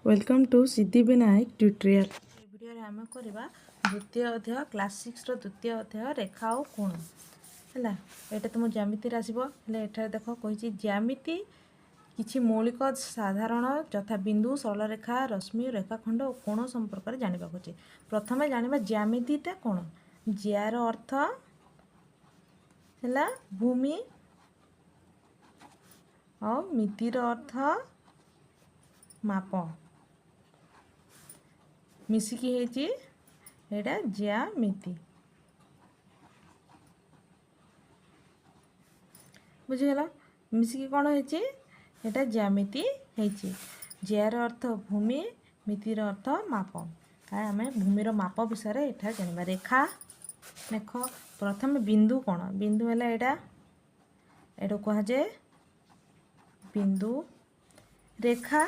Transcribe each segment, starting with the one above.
Welcome to Siddhivinayak tutorial. Video रे आम करबा द्वितीय अध्याय क्लास 6 रो द्वितीय अध्याय रेखा और कोण हैला। एटा तुम ज्यामिति रे आसीबो हैला। एठा देखो कहिछि ज्यामिति किछि मौलिक साधारण यथा बिंदु सरल रेखा रश्मि रेखाखंड और कोण संपर्क रे जानिबा होछि। प्रथमे जानिबा ज्यामितिटा कोण। ज्यार अर्थ हैला भूमि और मितिर अर्थ माप मिसिकी हेची एटा ज्यामिति। बुझीगला मिसिकी कौन हेची एटा ज्यामिति हेची। ज्यार अर्थ भूमि मितिर अर्थ माप। आमे भूमिर माप विषय रे एठा जानिबा। रेखा देख प्रथम बिंदु कौन। बिंदु हैला एटा एटा कहा जाए बिंदु। रेखा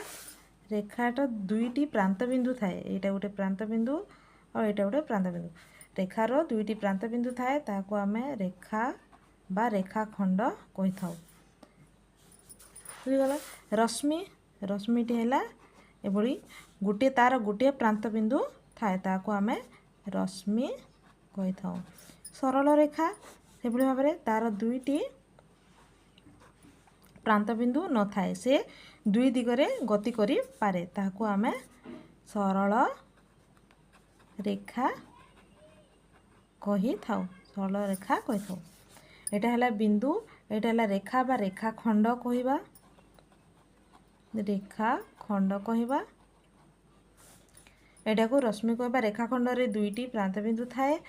रेखाटा दुईटी प्रांत बिंदु थाए। एटा गोटे प्रांत बिंदु और एटा गोटे प्रांत बिंदु। रेखार दुईटी प्रांत बिंदु थाए ताको आमे रेखा बा रेखाखंड कहि थाउ। बुझीगला। रश्मि रश्मिटी हैला एबोली गोटे तार गोटे प्रांत बिंदु थाए ताको आमे रश्मि कहि थाउ। सरल रेखा एबोली भाबरे तार दुईटी प्रांत बिंदु न थाए से दुई दिगरे गति करि पारे ताको आमे सरल रेखा कहि थाउ। सरल रेखा कहि थाउ। एटा हैला बिंदु एटा हैला रेखा बा रेखाखंड कहिबा। रेखाखंड कहिबा। एटा को रश्मि कहिबा। रेखाखंड रे दुईटी प्रांत बिंदु थाए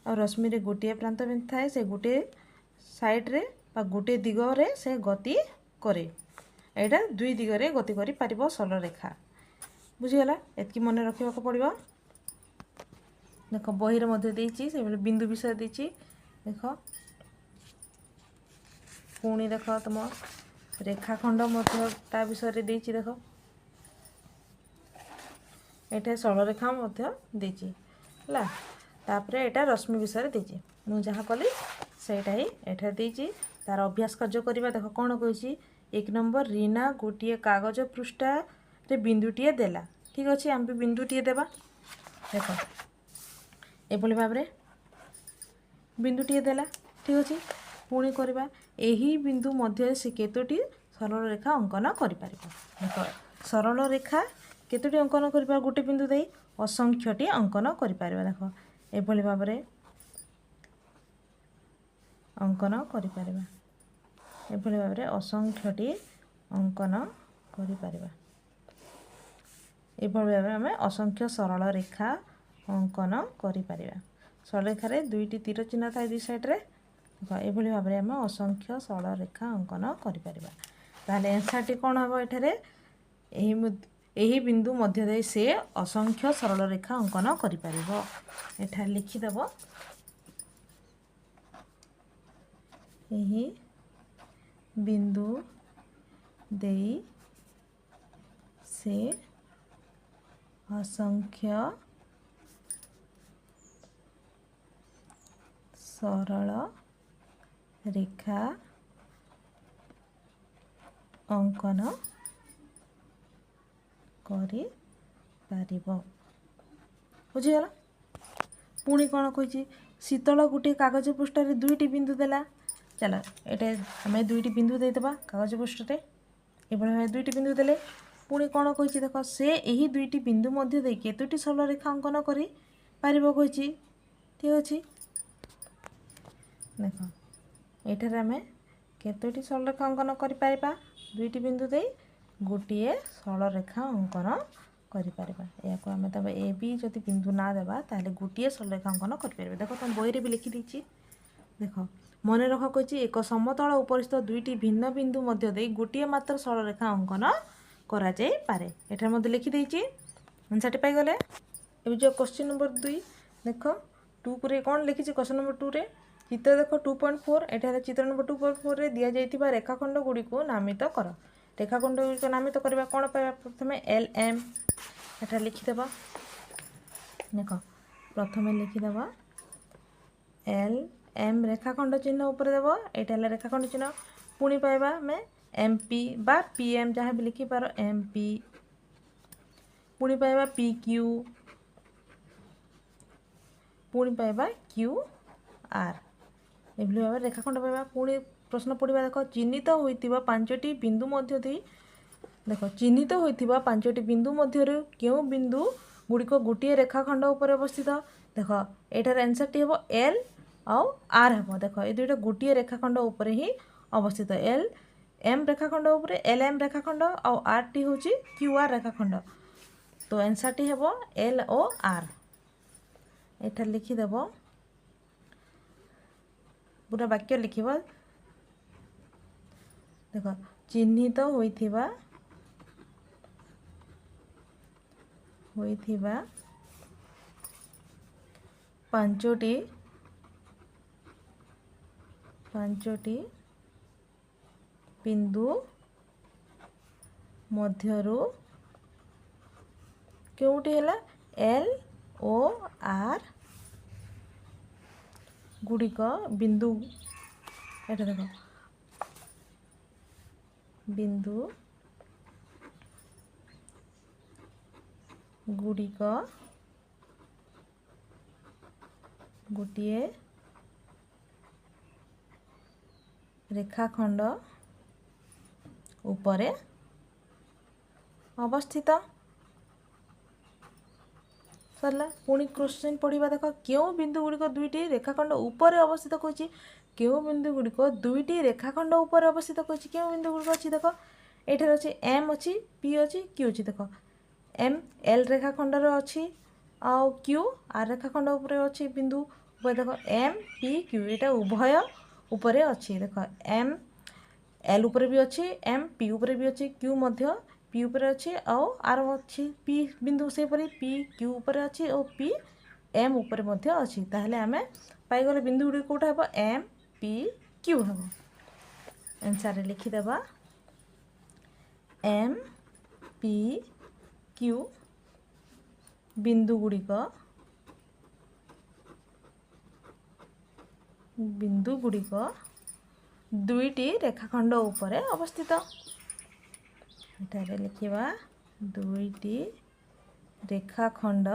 और रश्मि रे गोटे प्रांत बिंदु थाए। से गोटे साइड रे बा गोटे दिगरे से गति करे। एटा दुई दिगरे गति करि पारिबो सरल रेखा। बुझीगला। एतकी मन रखिबा को पड़िबो। देखो बहिर मध्य देछि से बिंदु विषय देछि। देखो पुणी देखो तुम रेखाखंड मध्य ता विषय रे देछि। देखो एटा सरल रेखा मध्य देछि हला। तापरे एटा रश्मि विषय रे देछि। मु जहा कली सेटा ही एठा देछि। तार अभ्यास कार्य करिबा। देखो कोन कहिछि। 1 नंबर रीना गोटिए कागज पृष्ठा रे बिंदुटिए देला। ठीक अछि हम भी बिंदुटिए देबा। देखो एभली भाबरे बिंदुटिए देला। ठीक अछि पुणी करबा। एही बिंदु मध्य से केतोटी सरल रेखा अंकन करि पारिबो। देखो सरल रेखा केतोटी अंकन करि पार गोटे बिंदु देई असंख्यटी अंकन करि पारिबा। देखो एभली भाबरे अंकन करि पारिबा। एभली भाबरे असंख्यटी अंकन करि पारिबा। एभली भाबरे हमें असंख्य सरल रेखा अंकन करि पारिबा। सरल रेखा रे दुईटी तीर चिन्ह थाए दुई साइड रे। एभली भाबरे हमें असंख्य सरल रेखा अंकन करि पारिबा। ताले आंसर टी कोन हबो एठारे एही बिंदु मध्य दे से असंख्य सरल रेखा अंकन करि पारिबो। एठा लिखि देबो एही बिंदु देई से असंख्य सरल रेखा अंकन करि पारिबो। बुझीगला। पुणी कौन कही। शीतल गोटे कागज पृष्ठ रे दुईटी बिंदु देला। चलो एटा हमें दुईटी बिंदु दे देबा कागज पृष्ठ रे। एबळे हमें दुईटी बिंदु देले। पुणी कौन कही। देखो से एही दुईटी बिंदु मध्य दे केतोटी सरल रेखा अंकन करि पारिबो कहिछि। ठीक अछि। देखो एठारे हमें केतोटी सरल रेखा अंकन करि पारिबा। दुईटी बिंदु दे गोटिए सरल रेखा अंकन करि पारिबा। या को हमें तब ए बी जदि बिंदु ना देबा ताले गोटिए सरल रेखा अंकन करि पारिबा। देखो तुम बही रे भी लिखि दिछि। देखो मन रख कहिछि एक समतल उपरिस्थ दुईटी भिन्न बिंदु मध्य दे गोटिए मात्र सरल रेखा अंकन करा जाय पारे। एठार मध्य लिखि देछि। आंसर टी पाई गले। एबे जो क्वेश्चन नंबर 2 देखो 2 रे कोन लिखिछि। क्वेश्चन नंबर 2 रे चित्र देखो 2.4 एठारे चित्र नंबर 2.4 रे दिया जाइतिबा रेखाखंड गुडी को नामित कर। रेखाखंड गुडी को नामित करबा कोन पाइबा। प्रथमे एल एम एठा लिखि देबा। देखो प्रथमे लिखि देबा एल एम रेखाखंड चिन्ह ऊपर देबो। एटा हला रेखाखंड चिन्ह। पुणी पाइबा में एम पी बा पी एम जहाँ भी लिखि पारो एम पी पुणी पाइबा पी क्यू पुणी पाइबा क्यू आर एभली भाव रेखाखंड पाइबा। पुणी प्रश्न पढ़ा देख चिन्हित होइतिबा पांचटी बिंदु मध्य देई देख चिन्हित होइतिबा पांचटी बिंदु मध्य केउ बिंदु गुड़िक गोटे रेखाखंड उपर अवस्थित देख एटार आंसर टी हे एल आउ आर हे देख ये दुईटा गोटे रेखाखंड उपर ही अवस्थित एल एम रेखाखंड उपर एल एम रेखाखंड आउ आर टी हूँ क्यू आर रेखाखंड तो आंसर टी हे एल ओ आर एठार लिखिदेव पूरा वाक्य लिखिब देख चिन्हित होइथिबा पांचटी बिंदु मध्यरु केउटी हैला एल ओ आर गुड़िक बिंदु एटा देख बिंदु गुड़िक गोटे रेखाखंड उपरे अवस्थित सरला। पुणी क्वेश्चन पढ़ा देख क्यों बिंदु गुड़िक दुईटी रेखाखंड उपरे अवस्थित कही क्यों बिंदु गुड़िक दुईटी रेखाखंड उपरे अवस्थित कही क्यों बिंदु गुड़िक अच्छी देख एठार अच्छी एम अच्छी पी अच्छी क्यू अच्छी देख एम एल रेखाखंड अच्छी आउ क्यू आर रेखाखंड उपरे अच्छी बिंदु देख एम पी क्यू यहाँ उभय उपरे अच्छी देख एम एल उपरे भी अच्छी एम पी उपरे भी अच्छी क्यू मध्य पी उपरे अच्छी आउ आर अच्छी पी बिंदु से पी क्यू उपरे अच्छी और पी एम उपरे मध्य अच्छी ताहले आमे पाइगले बिंदु गुड़ी कोटा हेबो एम पी क्यू हेबो आंसर रे लिखि देबा एम पी क्यू बिंदु गुड़िक दुईटी रेखाखंड उपरे अवस्थित एटारे लिखिबा दुईटी रेखाखंड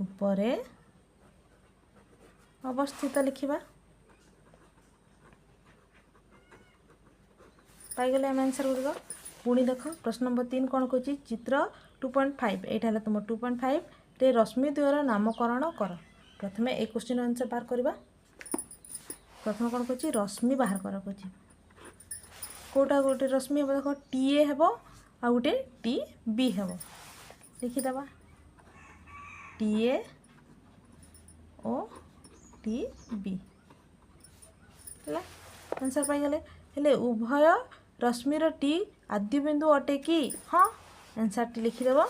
उपरे अवस्थित लिखिबा पाइगले आम आंसर गुड़िक पुणी देख प्रश्न नंबर 3 कौन कहछि चित्र 2.5 एटा तुम 2.5 रे रश्मि द्वयर नामकरण कर प्रथमे ए क्वेश्चन आंसर बाहर करबा प्रथम कौन कहछि रश्मि बाहर कर कहछि कोटा गोटे रश्मि हे देख टी ए हेबो आ गोटे टी बी हेबो लिखिदेबा T A O T B है आंसर पाइगले हेले उभय रश्मिर टी आद्य बिंदु अटे कि हाँ आंसर टी लिखिदेव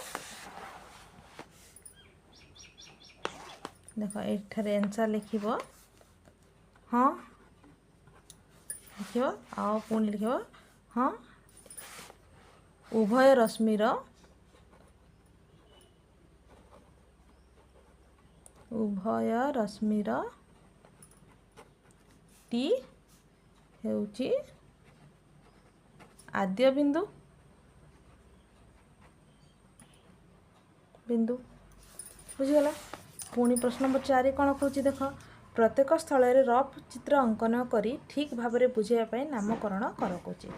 देख एठारे आंसर लिखिब हाँ लिखिब आउ पुणी लिखिब हाँ उभय रश्मिर टी हेउची आद्य बिंदु बुझीगला। पुणी प्रश्न नंबर 4 कौन कहछि देख प्रत्येक स्थल रे रफ चित्र अंकन करी ठीक भाव में बुझाइवाई नामकरण कर कहछि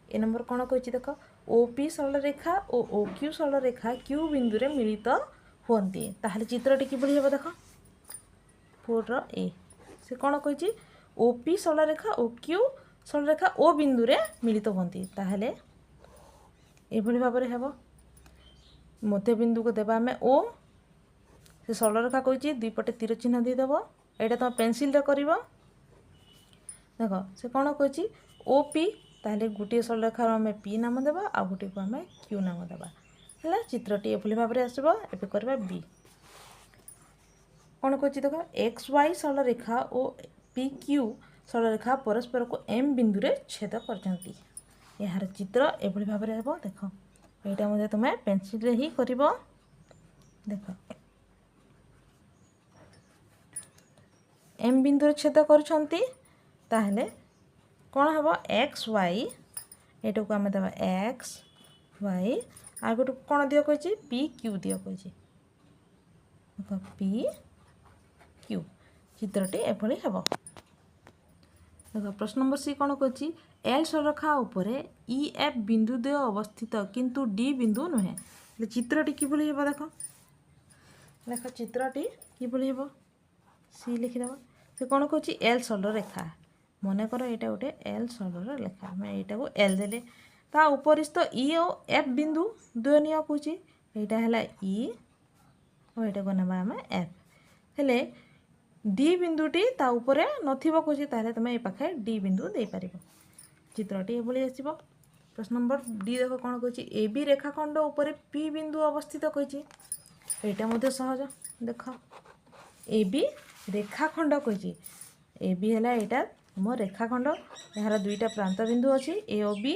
ए नंबर कौन कहछि देख ओपी सरल रेखा और ओक्यू सरल रेखा क्यू बिंदु रे मिलित होती ताहले चित्रटी किभଳି हेबो देख 4 ए से कौन कहछि ओपी सरल रेखा और क्यू सरल रेखा ओ बिंदु रे मिलित होती ताहले एभଳି भाव में हेबो मध्य बिंदु को देबा हमें ओ से सरल रेखा कहछि दुई पटे तीर चिन्ह दे देबो एटा तुम पेंसिल रे करबो देख से कौन कहछि ओपी ताहले गोटे सरल रेखा आम पी नाम देबा आ गोटे को आम क्यू नाम देबा है चित्रटी एभଳି भाव में आसब एबे करबा बी कौन कहछि देख एक्स वाई सरल रेखा और पी क्यू सरल रेखा परस्पर को एम बिंदु रे छेद करछंती यार चित्र एभଳି भाव में हेबो देख एटा मते तुमे पेंसिल रे ही करबो देख एम बिंदु रे छेद करछंती ताहले कौन हेबो एक्स वाई एटा को आम देबा एक्स वाई आ गोटे कौन दिया कही पी क्यू दिया कही देख पी क्यू चित्रटी एभली हेब। देख प्रश्न नंबर सी कौन कही एल सररेखा उपरे ई एफ बिंदु द्वय अवस्थित किंतु डी बिंदु नुहे चित्रटी किभली हेब देख देख चित्रटी किभली हेब सी लिखिदेव से कौन कही एल सररेखा मनकर यहाँ गोटे एल सररेखा मैं यहाँ को एल देले ता उपरिस्थ ई और एफ बिंदु द्वय निय कौची यहाँ है ई और यहाँ को ना आम एफ हेले डी बिंदुटी ता उपरे नथिबो कौची ताले तुम ए पाखे डी बिंदु दे पारिबो चित्रटी एभली आसीबो। प्रश्न नंबर डी देख कौन कही ए बी रेखाखंड उपरे पी बिंदु अवस्थित कही यहाँ मध्य सहज देख ए बी रेखाखंड कही ए बी है यहाँ तुम रेखाखंड यार दुईटा प्रांत बिंदु अच्छी ए और बी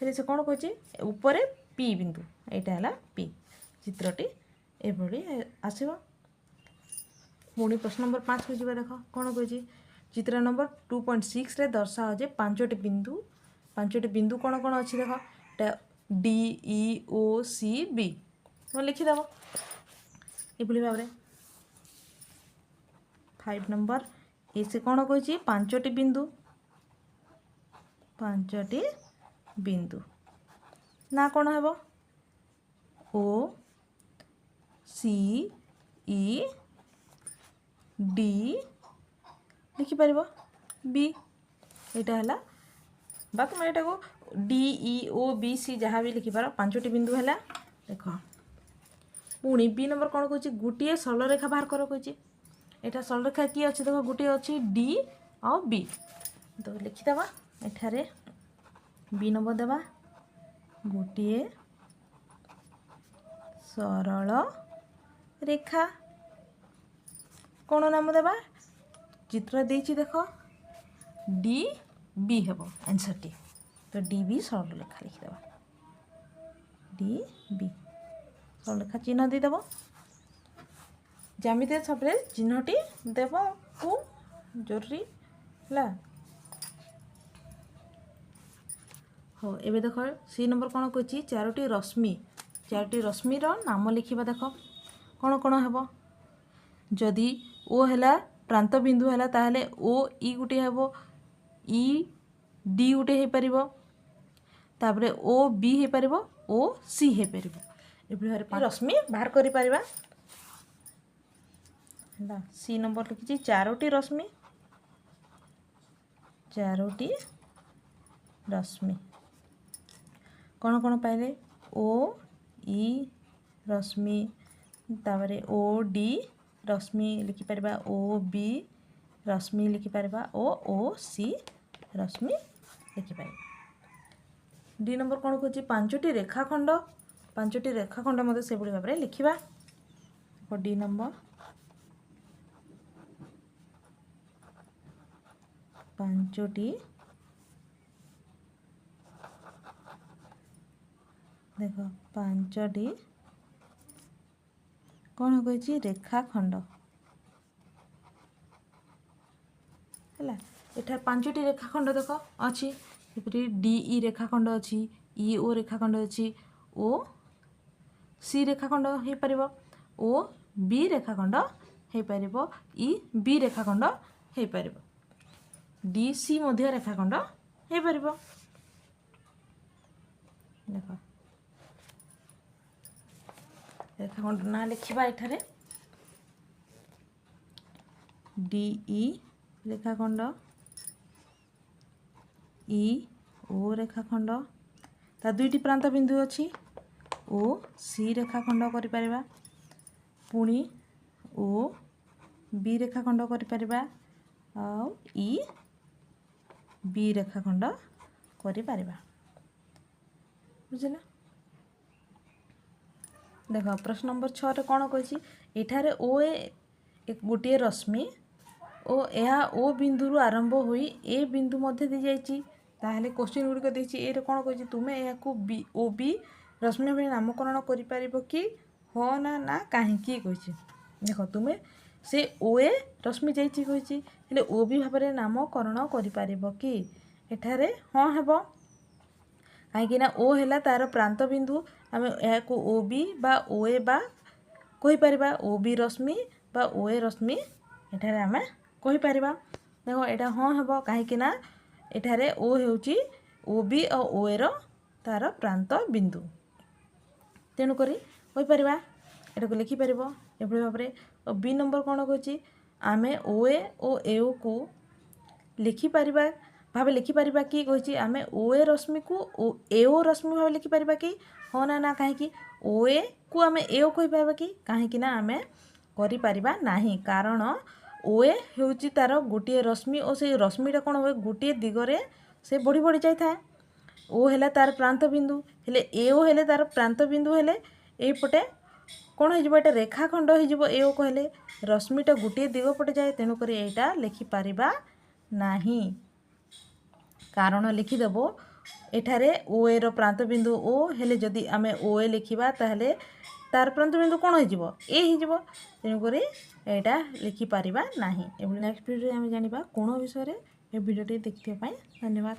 फिर से कौन कही उपरे पी बिंदु यहाँ है पी चित्रटी एभली आसब। पुणी प्रश्न नंबर 5 को जी देख कौन कही चित्र नंबर 2.6 रे दर्शाओ जे पांचटी बिंदु कौन कौन अच्छी देख डी ई ओ सी बी तुम लिखिदेव ये भाव 5 नंबर ए से कौन कही पांचटी बिंदु ना कौन है ओ सी ई डी लिखिपर बी यहाँ है बा तुम यहाँ को D E O B C जहाँ भी लिखिपार पांचटी बिंदु है देख पुणी बी नंबर कौन कही गोटे सरलरेखा बाहर कर कही यहाँ सरलरेखा किए अच्छे देख गोटे अच्छी डी और बी तो लिखिदेवा एठारे बी नंबर देवा गोटे सरल रेखा कौन नाम देवा चित्र देछि देख डी बी हेब आंसर टी तो डी बी सरल रेखा लिखिदेवा डी बी सरल रेखा चिन्ह देदेव ज्यामिति सबले चिन्हटी देव को जरूरी है। हाँ एवं देख सी नंबर कौन कही चारोटी रश्मिर नाम लिखा देख कौन कौन हेब जदि ओ है प्रांत बिंदु है ताहले ओ ई गोटे हेब ई डी गोटे हो पार तापर ओ बी हो पार ओ सी हो पार ये रश्मि बाहर कर पारिबा सी नंबर लिखी चारोटी रश्मि कौन कौन पाइले ओ ई रश्मि तापर ओ डी रश्मि लिखिपर ओ बी रश्मि लिखिपर ओ सी रश्मि लिखिपर। डी नंबर कौन कही पांचटी रेखाखंड मत से भाव में लिखा डी नंबर पांचटी देख पांचटी कौन कही रेखाखंड है एठार पांचटी रेखाखंड देख अच्छी डी ई रेखाखंड अच्छी ई ओ रेखाखंड अच्छी ओ सी रेखाखंड हो पार ओ बी रेखाखंड हो पार ई बी रेखाखंड हो पार डी सी मध्य रेखाखंड हो पार देख रेखाखंड ना लिखा एठारे डी ई रेखाखंड ई ओ रेखाखंड ता दुईटी प्रांत बिंदु अच्छी ओ सी रेखाखंड कर पारिबा पुणी ओ बी रेखाखंड कर पारिबा आ ई बी रेखाखंड कर पारिबा बुझिला। देख प्रश्न नंबर 6 रे कौन कही एठारे ओ एक गोटे रश्मि ओ यह ओ बिंदु आरंभ होई ए बिंदु मध्य दी जाइए ताहले क्वेश्चन गुड़िक देखिए ये कौन कही तुम्हें यहाँ बी ओ बी रश्मि भाई नामकरण कर कि हाँ ना ना कहीं कही देख तुम्हें से ओ ए रश्मि जाइए कही ओ बी भाव में नामकरण कर कि एठारे हाँ हेब कहीं ओ है तार प्रांत बिंदु आम यहाँ ओ बी बा ओ ए बा कहीपर ओ बी रश्मि बा ओ ए रश्मि एठारे आम कहीपर देख यहाँ हाँ हम कहीं एठारे ओ होची ओ बी और ओ ए तार प्रांत बिंदु तेणुक कहीपर एटा को लिखिपर एभली भाव में। और बी नंबर कौन कहूँ आम ओ ए और ए को लिखिपर भाव लिखिपर कि कही आम ओ ए रश्मि को ए ओ रश्मि भाव लिखिपर कि हाँ ना कहीं ओ ए को आम ए ओ कहीपर कि कहीं आम कर कारण ओ ए हूँ तार गोटे रश्मि और से रश्मिटा कौन हुए गोटे दिगरे से बढ़ी बढ़ी जाए ओ है तार प्रांत बिंदु हेले ए ओ है तार प्रांत बिंदु हेले एपटे कौन हो रेखाखंड हो ए ओ कहले रश्मिटा गोटे दिग पटे जाए तेणुक यहाँ लिखिपर नहीं कारण लिखिदेव एठारे ओ ए प्रांत बिंदु ओ हेले जदि आम ओ ए लिखा ताहले तार प्रांत बिंदु कौन हो तेणुक यहाँ लिखिपर नहीं। नेक्स्ट वीडियो आम जाना कोण विषय ये वीडियोटी देखने धन्यवाद।